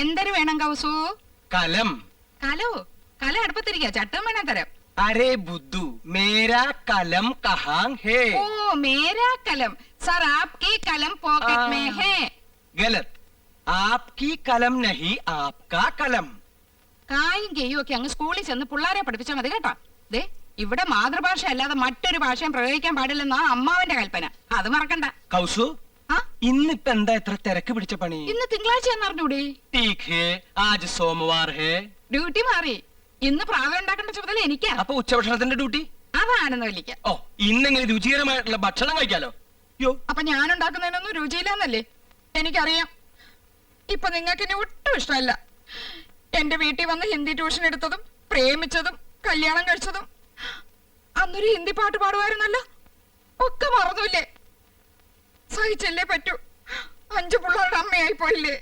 എന്തൊരു വേണം കൗസു? കലം. കലോ? കല അടുപ്പത്തിരിക്ക, ചട്ടും വേണം തരാം. अरे बुद्धू, मेरा कलम कहाँ है? ओ मेरा कलम सर आपकी कलम पॉकेट में है. गलत. आपकी कलम नहीं, आपका कलम. കായും കെയ്യും ഒക്കെ അങ്ങ് സ്കൂളിൽ ചെന്ന് പിള്ളേരെ പഠിപ്പിച്ചാൽ മതി കേട്ടോ. ദേ ഇവിടെ മാതൃഭാഷ അല്ലാതെ മറ്റൊരു ഭാഷയും പ്രയോഗിക്കാൻ പാടില്ലെന്നാ അമ്മാവന്റെ കൽപ്പന. അത് മറക്കണ്ട. കൗസു, ഇന്നിപ്പ എന്താ ഇത്ര തിരക്ക് പിടിച്ച പണി? ഇന്ന് തിങ്കളാഴ്ച എന്നറിഞ്ഞൂടെ? ठीक है, आज सोमवार है. ഡ്യൂട്ടി മാറി. ഇന്ന് പ്രാവ ഉണ്ടാക്കേണ്ട ചുമതല എനിക്കാ. അപ്പൊ ഉച്ചഭക്ഷണത്തിന്റെ ഡ്യൂട്ടി? അതാണെന്ന് വലിക്ക. ഓ, ഇന്നെങ്ങനെ രുചികരമായിട്ടുള്ള ഭക്ഷണം കഴിക്കാലോ. യോ, അപ്പൊ ഞാൻ ഉണ്ടാക്കുന്നതിനൊന്നും രുചിയില്ലെന്നല്ലേ എനിക്കറിയാം. ഇപ്പൊ നിങ്ങൾക്ക് എന്നെ ഒട്ടും ഇഷ്ടമല്ല. എന്റെ വീട്ടിൽ വന്ന് ഹിന്ദി ട്യൂഷൻ എടുത്തതും പ്രേമിച്ചതും കല്യാണം കഴിച്ചതും അന്നൊരു ഹിന്ദി പാട്ട് പാടുമായിരുന്നല്ലോ, ഒക്കെ മറന്നില്ലേ? സഹിച്ചല്ലേ പറ്റൂ. 5 പിള്ളേരുടെ അമ്മയായി പോയില്ലേ?